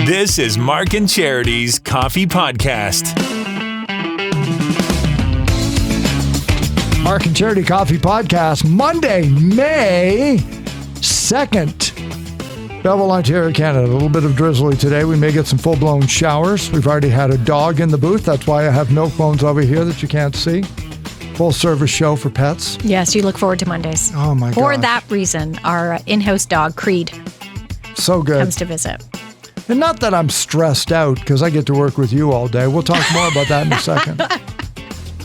This is Mark and Charity's Coffee Podcast. Mark and Charity Coffee Podcast, Monday, May 2nd. Belleville, Ontario, Canada. A little bit of drizzly today. We may get some full-blown showers. We've already had a dog in the booth. That's why I have milk bones over here that you can't see. Full-service show for pets. Yes, you look forward to Mondays. Oh, my God. For that reason, our in-house dog, Creed, so good. comes to visit. And not that I'm stressed out, because I get to work with you all day. We'll talk more about that in a second.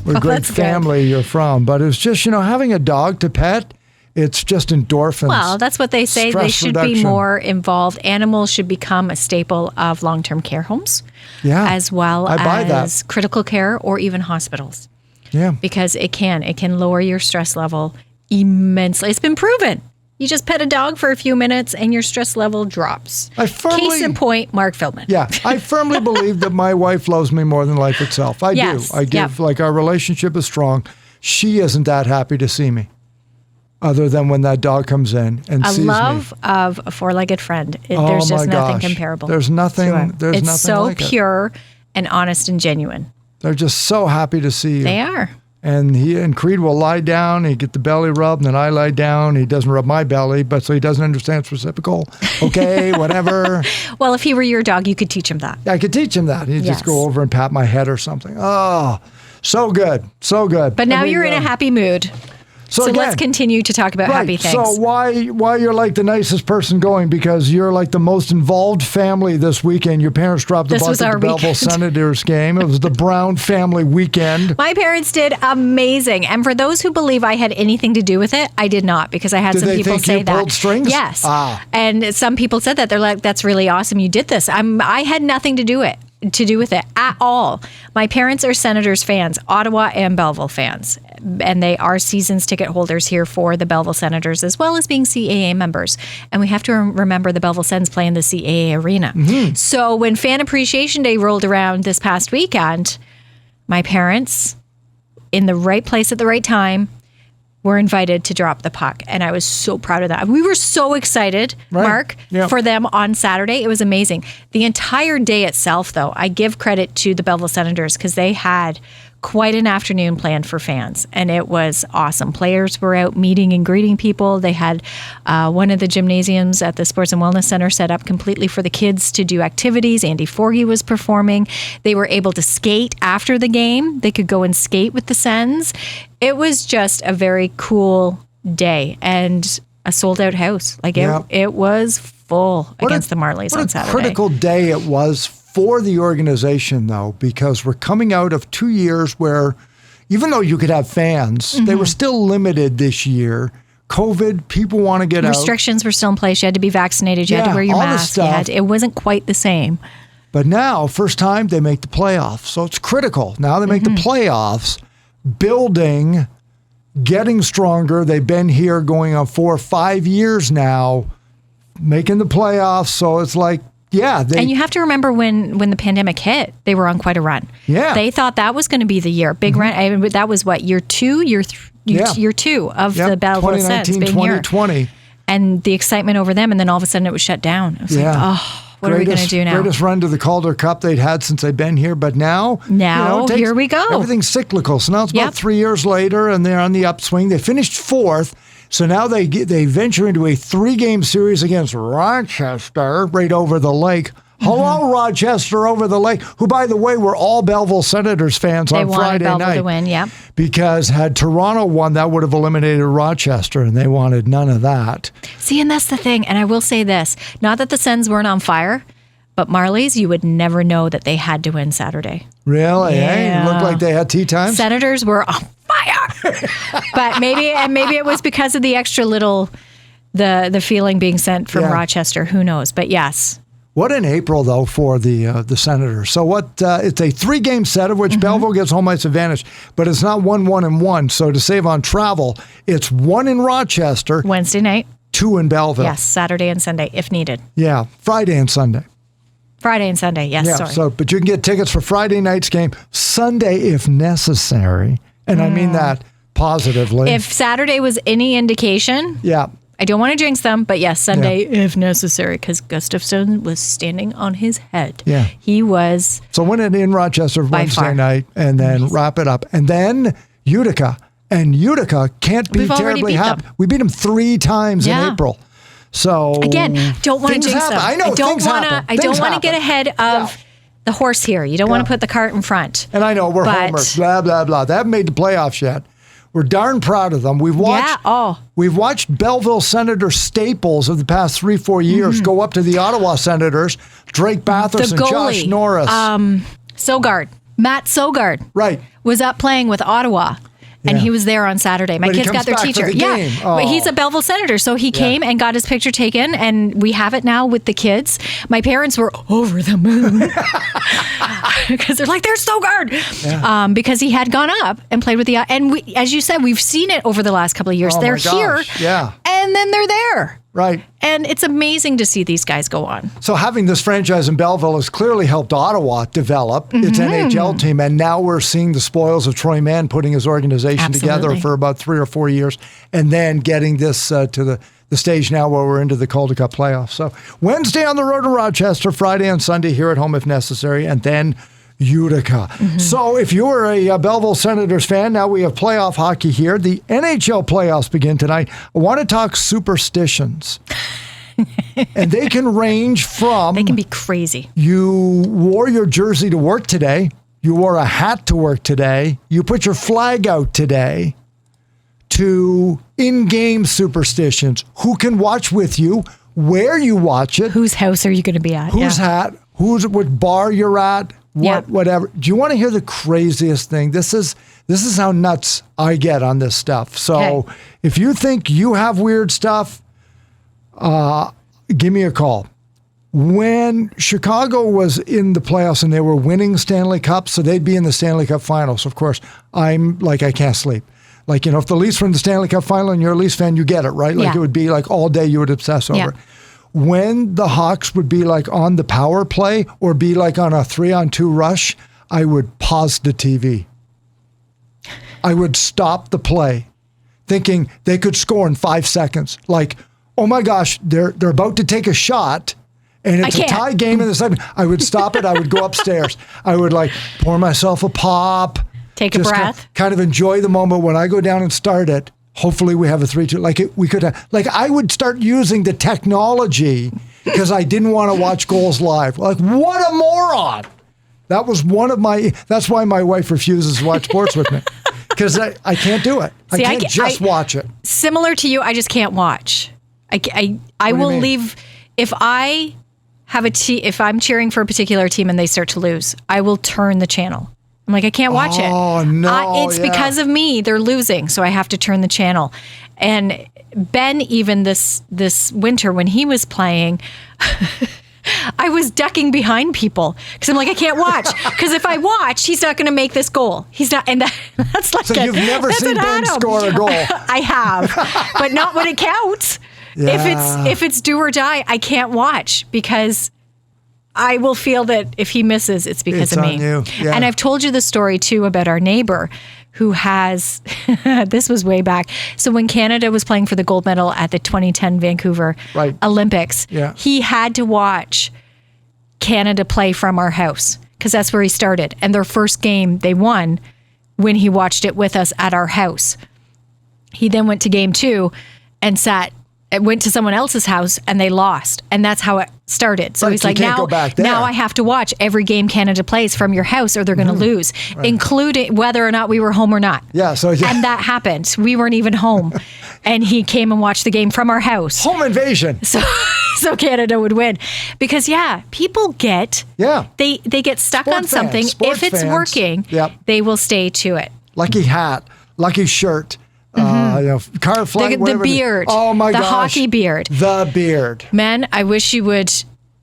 What a great family you're from. But it's just, having a dog to pet, it's just endorphins. Well, that's what they say. They should be more involved. Animals should become a staple of long-term care homes. Yeah. As well I buy as that. critical care or even hospitals. Yeah. Because it can lower your stress level immensely. It's been proven. You just pet a dog for a few minutes and your stress level drops. Case in point, Mark Feldman. Yeah, I firmly believe that my wife loves me more than life itself. I do. I give, our relationship is strong. She isn't that happy to see me, other than when that dog comes in and sees me. A love of a four-legged friend. There's just nothing comparable. There's nothing. There's it's nothing so like pure and honest and genuine. They're just so happy to see you. They are. And Creed will lie down, he'd get the belly rubbed, and then I lie down. He doesn't rub my belly, but so he doesn't understand it's reciprocal. Okay, whatever. Well, if he were your dog, you could teach him that. I could teach him that. He'd just go over and pat my head or something. Oh, so good. So good. But now you're in a happy mood. So again, let's continue to talk about happy things. So why you're like the nicest person going? Because you're like the most involved family this weekend. Your parents dropped the ball at the Belleville Senators game. It was the Brown family weekend. My parents did amazing. And for those who believe I had anything to do with it, I did not, because I had some people say that. Did they think you pulled strings? Yes. And some people said that. They're like, that's really awesome you did this. I had nothing to do with it at all. My parents are Senators fans, Ottawa and Belleville fans, and they are seasons ticket holders here for the Belleville Senators, as well as being CAA members. And we have to remember the Belleville Sens play in the CAA arena. Mm-hmm. So when Fan Appreciation Day rolled around this past weekend, my parents, in the right place at the right time, were invited to drop the puck. And I was so proud of that. We were so excited, Mark, for them on Saturday. It was amazing. The entire day itself, though, I give credit to the Belleville Senators because they had quite an afternoon planned for fans, and it was awesome. Players were out meeting and greeting people. They had one of the gymnasiums at the Sports and Wellness Center set up completely for the kids to do activities. Andy Forgy was performing. They were able to skate after the game. They could go and skate with the Sens. It was just a very cool day and a sold-out house. It was full against the Marlies on Saturday. What a critical day it was for the organization, though, because we're coming out of 2 years where, even though you could have fans, they were still limited this year. COVID, people want to get out. Restrictions were still in place. You had to be vaccinated. You had to wear your mask. It wasn't quite the same. But now, first time, they make the playoffs. So it's critical. Now they make the playoffs, building, getting stronger. They've been here going on 4 or 5 years now, making the playoffs. So it's like, and you have to remember when the pandemic hit, they were on quite a run. Yeah. They thought that was going to be the year. Big run. I mean, that was what, year two of the Belleville Sens being 2020. here. And the excitement over them, and then all of a sudden it was shut down. It was what are we going to do now? Greatest run to the Calder Cup they'd had since they've been here. But now here we go. Everything's cyclical. So now it's about 3 years later, and they're on the upswing. They finished 4th. So now they venture into a 3-game series against Rochester right over the lake. Hello, Rochester over the lake, who, by the way, were all Belleville Senators fans on Friday night. They wanted Belleville to win, yeah. Because had Toronto won, that would have eliminated Rochester, and they wanted none of that. See, and that's the thing. And I will say this, not that the Sens weren't on fire, but Marlies, you would never know that they had to win Saturday. Really? Yeah. It looked like they had tea time? Senators were on fire. But maybe it was because of the extra little, the feeling being sent from Rochester. Who knows? But yes. What an April, though, for the Senators. So it's a 3-game set of which Belleville gets home ice advantage, but it's not 1-1-1. So to save on travel, it's 1 in Rochester. Wednesday night. 2 in Belleville. Yes, Saturday and Sunday, if needed. Yeah, Friday and Sunday. Friday and Sunday, yes, sorry. So, but you can get tickets for Friday night's game, Sunday if necessary. And I mean that positively. If Saturday was any indication, I don't want to jinx them, but yes, Sunday if necessary, because Gustafsson was standing on his head. Yeah. He was. So win it in Rochester Wednesday night, and then wrap it up. And then Utica. And Utica can't be terribly happy. We beat them 3 times in April. So again, don't want to jinx them. I know I don't want to get ahead of the horse here. You don't want to put the cart in front. And I know we're homers, blah, blah, blah. They haven't made the playoffs yet. We're darn proud of them. We've watched Belleville Senator staples of the past 3-4 years go up to the Ottawa Senators, Drake Bathurst and Josh Norris. Matt Sogard was up playing with Ottawa. And he was there on Saturday. My kids got their teacher. But he's a Belleville Senator. So he came and got his picture taken, and we have it now with the kids. My parents were over the moon because they're like, there's Sogard. Because he had gone up and played with the, and we, as you said, we've seen it over the last couple of years. They're here. And then they're there. Right. And it's amazing to see these guys go on. So having this franchise in Belleville has clearly helped Ottawa develop its NHL team. And now we're seeing the spoils of Troy Mann putting his organization together for about 3 or 4 years and then getting this to the stage now where we're into the Calder Cup playoffs. So Wednesday on the road to Rochester, Friday and Sunday here at home if necessary, and then Utica. So if you're a Belleville Senators fan, now we have playoff hockey here. The NHL playoffs begin tonight. I want to talk superstitions. And they can range from... They can be crazy. You wore your jersey to work today. You wore a hat to work today. You put your flag out today. To in-game superstitions. Who can watch with you? Where you watch it. Whose house are you going to be at? Whose hat? What bar you're at? Whatever. Do you want to hear the craziest thing? This is how nuts I get on this stuff. So if you think you have weird stuff, give me a call. When Chicago was in the playoffs and they were winning Stanley Cups, so they'd be in the Stanley Cup finals. Of course, I'm like, I can't sleep. Like, if the Leafs were in the Stanley Cup final and you're a Leafs fan, you get it, right? Like it would be like all day you would obsess over it. When the Hawks would be like on the power play or be like on a 3-on-2 rush, I would pause the TV. I would stop the play thinking they could score in 5 seconds. Like, oh my gosh, they're about to take a shot and it's a tie game in the second. I would stop it. I would go upstairs. I would like pour myself a pop. Take a breath. Kind of enjoy the moment when I go down and start it. Hopefully we have a 3-2. I would start using the technology because I didn't want to watch goals live. Like, what a moron. That was that's why my wife refuses to watch sports with me. Because I can't do it. I can't watch it. Similar to you, I just can't watch. I will leave, if I have if I'm cheering for a particular team and they start to lose, I will turn the channel. I'm like, I can't watch it. Oh, no. It's because of me. They're losing, so I have to turn the channel. And Ben, even this winter when he was playing, I was ducking behind people because I'm like, I can't watch. Because if I watch, he's not going to make this goal. He's not, and that's like. So you've never seen Ben score a goal? I have, but not when it counts. Yeah. If it's do or die, I can't watch because I will feel that if he misses, it's because of me. On you. Yeah. And I've told you the story too about our neighbor who has, this was way back. So when Canada was playing for the gold medal at the 2010 Vancouver Olympics, he had to watch Canada play from our house because that's where he started. And their first game they won when he watched it with us at our house. He then went to game 2 and went to someone else's house and they lost. And that's how it started. So he's like, now I have to watch every game Canada plays from your house or they're going to lose, including whether or not we were home or not. Yeah. And that happened. We weren't even home. And he came and watched the game from our house. Home invasion. So Canada would win. Because people get, they get stuck on something. If it's working, they will stay to it. Lucky hat, lucky shirt. Car flag, the beard. Oh my gosh. The hockey beard. The beard. Men, I wish you would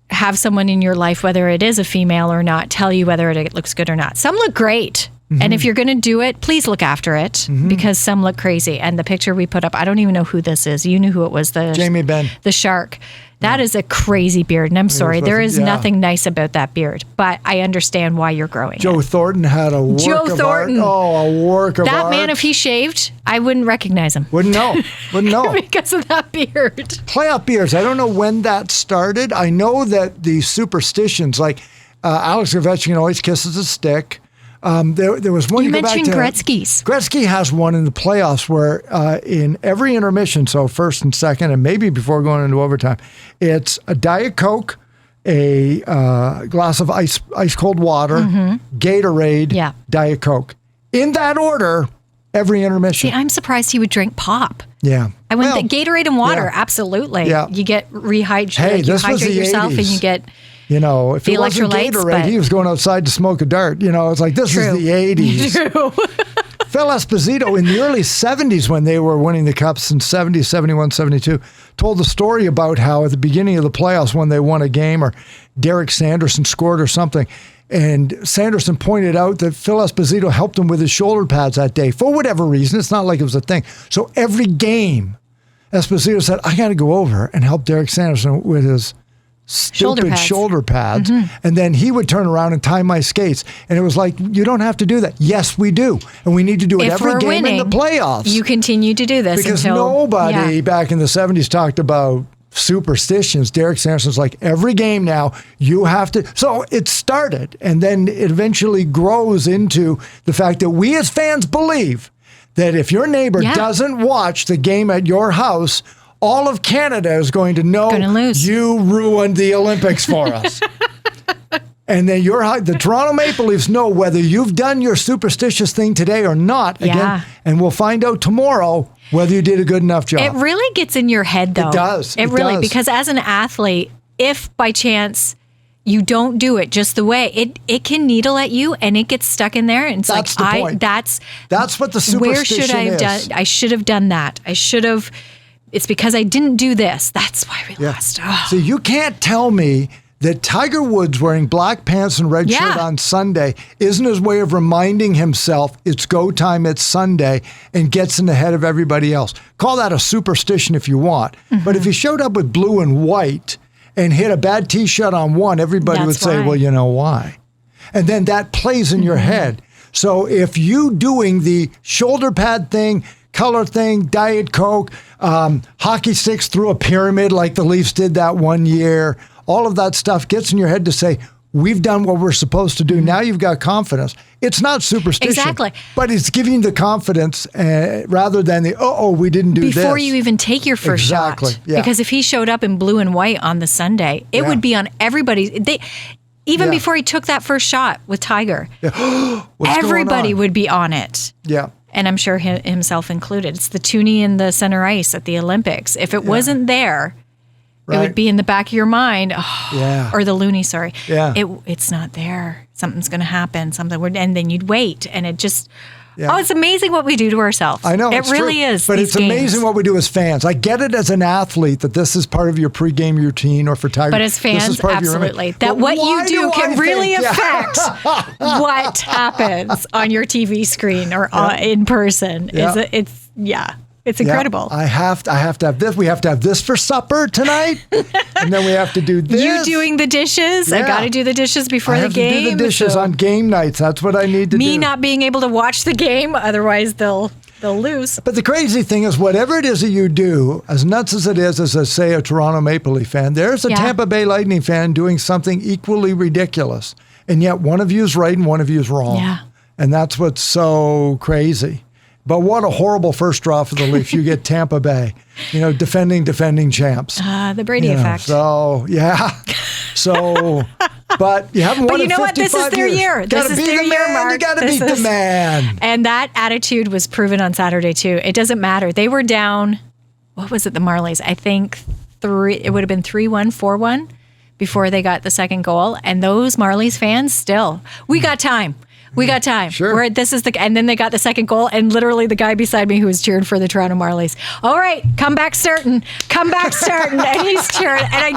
have someone in your life, whether it is a female or not, tell you whether it looks good or not. Some look great. And if you're going to do it, please look after it because some look crazy. And the picture we put up, I don't even know who this is. You knew who it was. Jamie Benn. The shark. That is a crazy beard, and I'm sorry. There is nothing nice about that beard, but I understand why you're growing Joe it. Thornton had a work Joe of Thornton. art. Oh, a work of art. That man, if he shaved, I wouldn't recognize him. Wouldn't know. Because of that beard. Playoff beards. I don't know when that started. I know that the superstitions, like Alex Ovechkin always kisses a stick. There was one. You go back mentioned to, Gretzky's. Gretzky has one in the playoffs where in every intermission, so first and second, and maybe before going into overtime, it's a Diet Coke, a glass of ice cold water, Gatorade, Diet Coke. In that order, every intermission. See, I'm surprised he would drink pop. Yeah. I went Gatorade and water, absolutely. Yeah. You get rehydrated. Hey, you this was hydrate the yourself 80s. and you get if it wasn't Gatorade, he was going outside to smoke a dart. It's like, this is the 80s. True. Phil Esposito, in the early 70s when they were winning the Cups in 70, 71, 72, told the story about how at the beginning of the playoffs when they won a game or Derek Sanderson scored or something, and Sanderson pointed out that Phil Esposito helped him with his shoulder pads that day for whatever reason. It's not like it was a thing. So every game, Esposito said, I got to go over and help Derek Sanderson with his stupid shoulder pads. And then he would turn around and tie my skates. And it was like, you don't have to do that. Yes, we do. And we need to do it every game in the playoffs. You continue to do this because nobody back in the 70s talked about superstitions. Derek Sanderson's like, every game now, you have to. So it started. And then it eventually grows into the fact that we as fans believe that if your neighbor doesn't watch the game at your house, all of Canada is going to know you ruined the Olympics for us. And then the Toronto Maple Leafs know whether you've done your superstitious thing today or not. Again, and we'll find out tomorrow whether you did a good enough job. It really gets in your head, though. It does. It really, because as an athlete, if by chance you don't do it just the way, it can needle at you and it gets stuck in there. And it's that's the point. That's what the superstition where should I have is. done? I should have done that. I should have. It's because I didn't do this. That's why we lost. Oh. So you can't tell me that Tiger Woods wearing black pants and red shirt on Sunday isn't his way of reminding himself it's go time, it's Sunday, and gets in the head of everybody else. Call that a superstition if you want. But if he showed up with blue and white and hit a bad tee shot on one, everybody would say, well, you know why? And then that plays in your head. So if you doing the shoulder pad thing, color thing, Diet Coke, hockey sticks through a pyramid like the Leafs did that one year, all of that stuff gets in your head to say, we've done what we're supposed to do. Now you've got confidence. It's not superstition. Exactly. But it's giving you the confidence rather than the, we didn't do this. Before you even take your first shot. Yeah. Because if he showed up in blue and white on the Sunday, it would be on everybody's. Even before he took that first shot with Tiger, everybody would be on it. Yeah. And I'm sure himself included. It's the toonie in the center ice at the Olympics. If it wasn't there, it would be in the back of your mind. Or the loony, sorry. Yeah. It's not there. Something's going to happen. And then you'd wait. And it just... Oh, it's amazing what we do to ourselves. I know. It really is. But it's amazing what we do as fans. I get it as an athlete that this is part of your pregame routine, or for Tiger. But as fans, absolutely. That what you do can really affect what happens on your TV screen or in person. It's incredible. I have to have this. We have to have this for supper tonight, and then we have to do this. You doing the dishes? I got to do the dishes before the game. I have to do the dishes on game nights. That's what I need to do. Me not being able to watch the game, otherwise they'll lose. But the crazy thing is, whatever it is that you do, as nuts as it is, as say a Toronto Maple Leaf fan, there's a Tampa Bay Lightning fan doing something equally ridiculous, and yet one of you is right and one of you is wrong. Yeah. And that's what's so crazy. But what a horrible first draw for the Leafs. You get Tampa Bay, defending champs. The Brady effect. So, but you haven't won in 55 years. But you know what? This is their year. This is their year, Mark. You got to beat the man. And that attitude was proven on Saturday, too. It doesn't matter. They were down, what was it, the Marlies? I think it would have been 3-1, 4-1 before they got the second goal. And those Marlies fans we got time. We got time. Sure. And then they got the second goal, and literally the guy beside me who was cheering for the Toronto Marlies. All right, come back starting, and he's cheering. And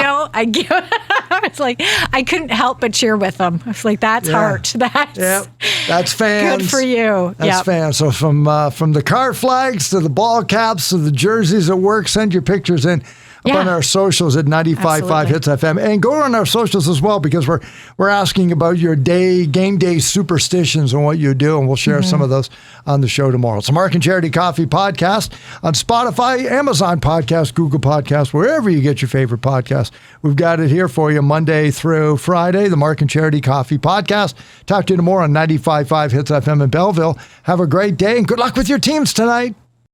I was like, I couldn't help but cheer with them. I was like, that's heart. That's fans. Good for you. That's fans. So from the car flags to the ball caps to the jerseys at work, send your pictures in. Yeah. on our socials at 95.5 Absolutely. Hits FM. And go on our socials as well, because we're asking about your game day superstitions and what you do, and we'll share some of those on the show tomorrow. It's the Mark and Charity Coffee Podcast on Spotify, Amazon Podcast, Google Podcast, wherever you get your favorite podcast. We've got it here for you Monday through Friday, the Mark and Charity Coffee Podcast. Talk to you tomorrow on 95.5 Hits FM in Belleville. Have a great day and good luck with your teams tonight.